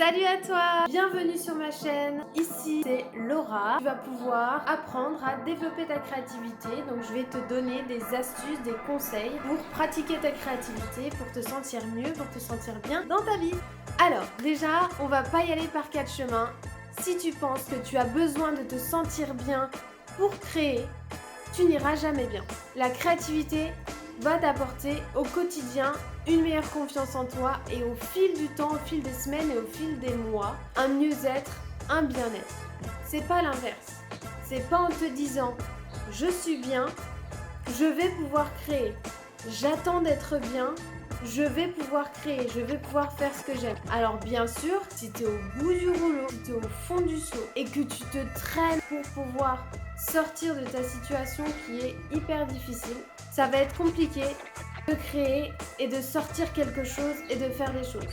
Salut à toi! Bienvenue sur ma chaîne. Ici c'est Laura. Tu vas pouvoir apprendre à développer ta créativité. Donc je vais te donner des astuces, des conseils pour pratiquer ta créativité, pour te sentir mieux, pour te sentir bien dans ta vie. Alors déjà, on va pas y aller par quatre chemins. Si tu penses que tu as besoin de te sentir bien pour créer, tu n'iras jamais bien. La créativité va t'apporter au quotidien une meilleure confiance en toi et au fil du temps, au fil des semaines et au fil des mois, un mieux-être, un bien-être. C'est pas l'inverse. C'est pas en te disant je suis bien, je vais pouvoir créer. J'attends d'être bien, je vais pouvoir créer, je vais pouvoir faire ce que j'aime. Alors bien sûr, si tu es au bout du rouleau, si tu es au fond du seau et que tu te traînes pour pouvoir sortir de ta situation qui est hyper difficile, ça va être compliqué de créer et de sortir quelque chose et de faire des choses.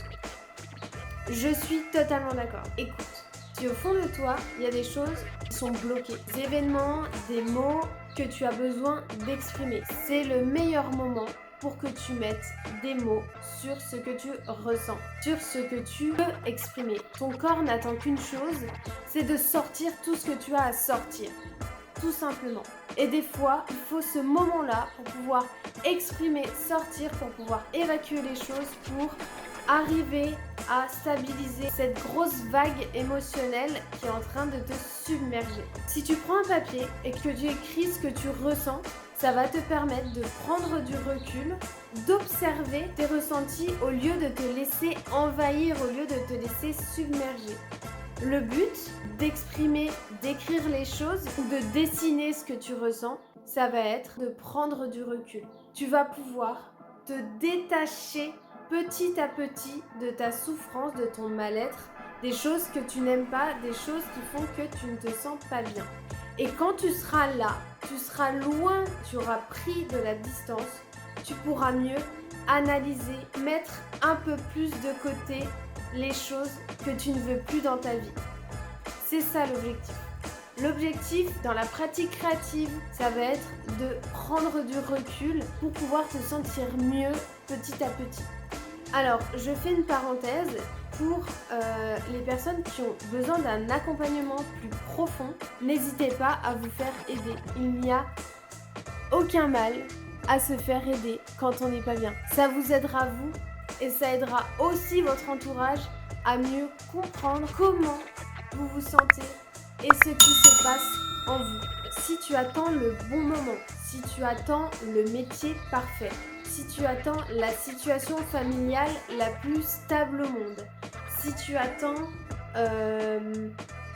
Je suis totalement d'accord. Écoute, si au fond de toi, il y a des choses qui sont bloquées, des événements, des mots que tu as besoin d'exprimer, c'est le meilleur moment pour que tu mettes des mots sur ce que tu ressens, sur ce que tu peux exprimer. Ton corps n'attend qu'une chose, c'est de sortir tout ce que tu as à sortir. Tout simplement. Et des fois, il faut ce moment-là pour pouvoir exprimer, sortir, pour pouvoir évacuer les choses, pour arriver à stabiliser cette grosse vague émotionnelle qui est en train de te submerger. Si tu prends un papier et que tu écris ce que tu ressens, ça va te permettre de prendre du recul, d'observer tes ressentis au lieu de te laisser envahir, au lieu de te laisser submerger. Le but d'exprimer, d'écrire les choses ou de dessiner ce que tu ressens, ça va être de prendre du recul. Tu vas pouvoir te détacher petit à petit de ta souffrance, de ton mal-être, des choses que tu n'aimes pas, des choses qui font que tu ne te sens pas bien. Et quand tu seras là, tu seras loin, tu auras pris de la distance, tu pourras mieux analyser, mettre un peu plus de côté les choses que tu ne veux plus dans ta vie. C'est ça l'objectif. L'objectif dans la pratique créative, ça va être de prendre du recul pour pouvoir te sentir mieux petit à petit. Alors, je fais une parenthèse pour les personnes qui ont besoin d'un accompagnement plus profond. N'hésitez pas à vous faire aider. Il n'y a aucun mal à se faire aider quand on n'est pas bien. Ça vous aidera vous et ça aidera aussi votre entourage à mieux comprendre comment vous vous sentez et ce qui se passe en vous. Si tu attends le bon moment, si tu attends le métier parfait, si tu attends la situation familiale la plus stable au monde, si tu attends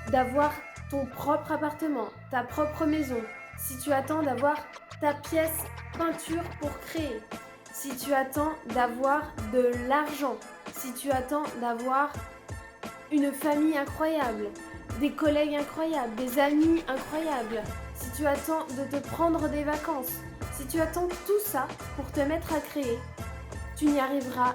d'avoir ton propre appartement, ta propre maison, si tu attends d'avoir ta pièce peinture pour créer, si tu attends d'avoir de l'argent, si tu attends d'avoir une famille incroyable, des collègues incroyables, des amis incroyables, si tu attends de te prendre des vacances, si tu attends tout ça pour te mettre à créer, tu n'y arriveras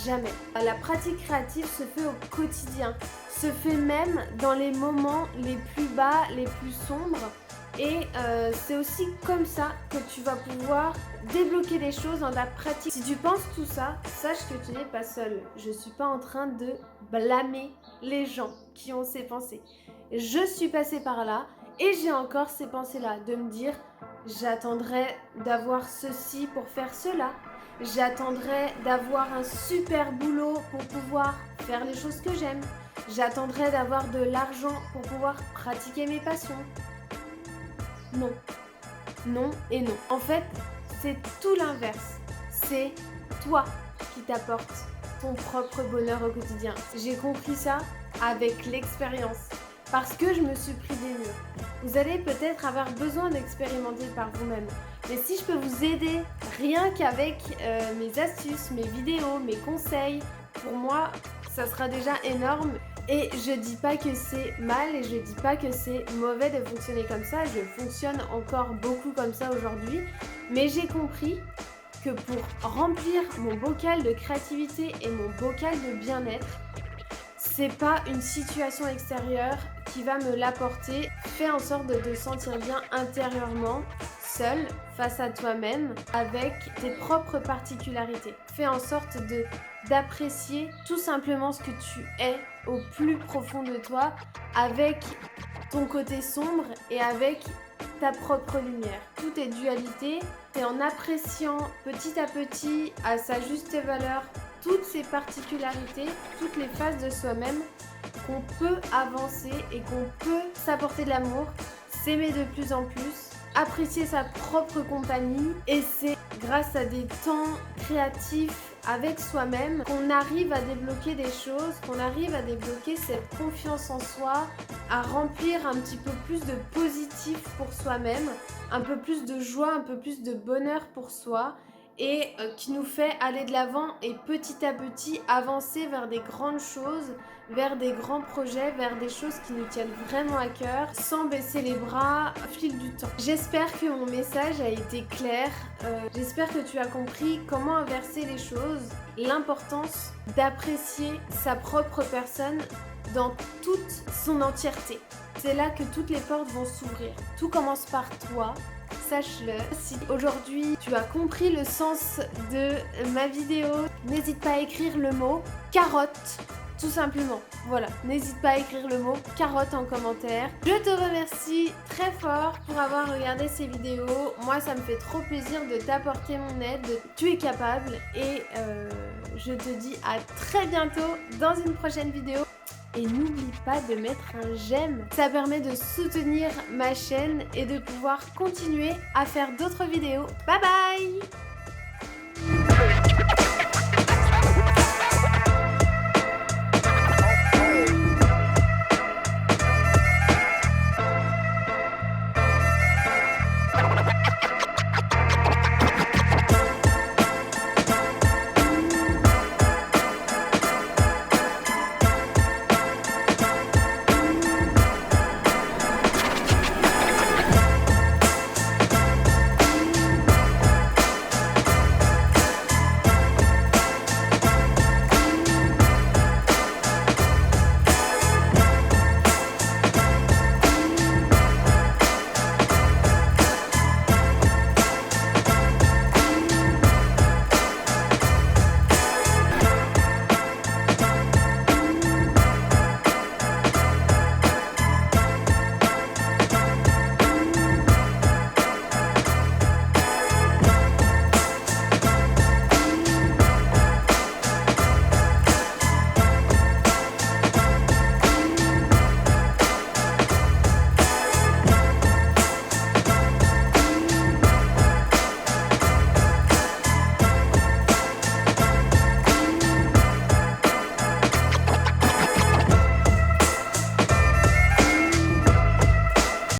jamais. La pratique créative se fait au quotidien, se fait même dans les moments les plus bas, les plus sombres. Et c'est aussi comme ça que tu vas pouvoir débloquer des choses dans ta pratique. Si tu penses tout ça, sache que tu n'es pas seul. Je ne suis pas en train de blâmer les gens qui ont ces pensées. Je suis passée par là et j'ai encore ces pensées-là. De me dire, j'attendrai d'avoir ceci pour faire cela. J'attendrai d'avoir un super boulot pour pouvoir faire les choses que j'aime. J'attendrai d'avoir de l'argent pour pouvoir pratiquer mes passions. Non. Non et non. En fait, c'est tout l'inverse. C'est toi qui t'apporte ton propre bonheur au quotidien. J'ai compris ça avec l'expérience. Parce que je me suis pris des murs. Vous allez peut-être avoir besoin d'expérimenter par vous-même. Mais si je peux vous aider rien qu'avec mes astuces, mes vidéos, mes conseils, pour moi, ça sera déjà énorme. Et je dis pas que c'est mal et je dis pas que c'est mauvais de fonctionner comme ça. Je fonctionne encore beaucoup comme ça aujourd'hui. Mais j'ai compris que pour remplir mon bocal de créativité et mon bocal de bien-être, c'est pas une situation extérieure qui va me l'apporter. Fais en sorte de te sentir bien intérieurement, seul, face à toi-même, avec tes propres particularités. Fais en sorte de d'apprécier tout simplement ce que tu es au plus profond de toi, avec ton côté sombre et avec ta propre lumière. Tout est dualité, c'est en appréciant petit à petit à sa juste valeur toutes ses particularités, toutes les phases de soi-même qu'on peut avancer et qu'on peut s'apporter de l'amour, s'aimer de plus en plus, apprécier sa propre compagnie, et c'est grâce à des temps créatifs avec soi-même qu'on arrive à débloquer des choses, qu'on arrive à débloquer cette confiance en soi, à remplir un petit peu plus de positif pour soi-même, un peu plus de joie, un peu plus de bonheur pour soi, et qui nous fait aller de l'avant et petit à petit avancer vers des grandes choses, vers des grands projets, vers des choses qui nous tiennent vraiment à cœur, sans baisser les bras au fil du temps. J'espère que mon message a été clair, j'espère que tu as compris comment inverser les choses, l'importance d'apprécier sa propre personne dans toute son entièreté. C'est là que toutes les portes vont s'ouvrir. Tout commence par toi. Sache-le. Si aujourd'hui tu as compris le sens de ma vidéo, n'hésite pas à écrire le mot carotte, tout simplement. Voilà, n'hésite pas à écrire le mot carotte en commentaire. Je te remercie très fort pour avoir regardé ces vidéos. Moi, ça me fait trop plaisir de t'apporter mon aide. Tu es capable et je te dis à très bientôt dans une prochaine vidéo. Et n'oublie pas de mettre un j'aime. Ça permet de soutenir ma chaîne et de pouvoir continuer à faire d'autres vidéos. Bye bye!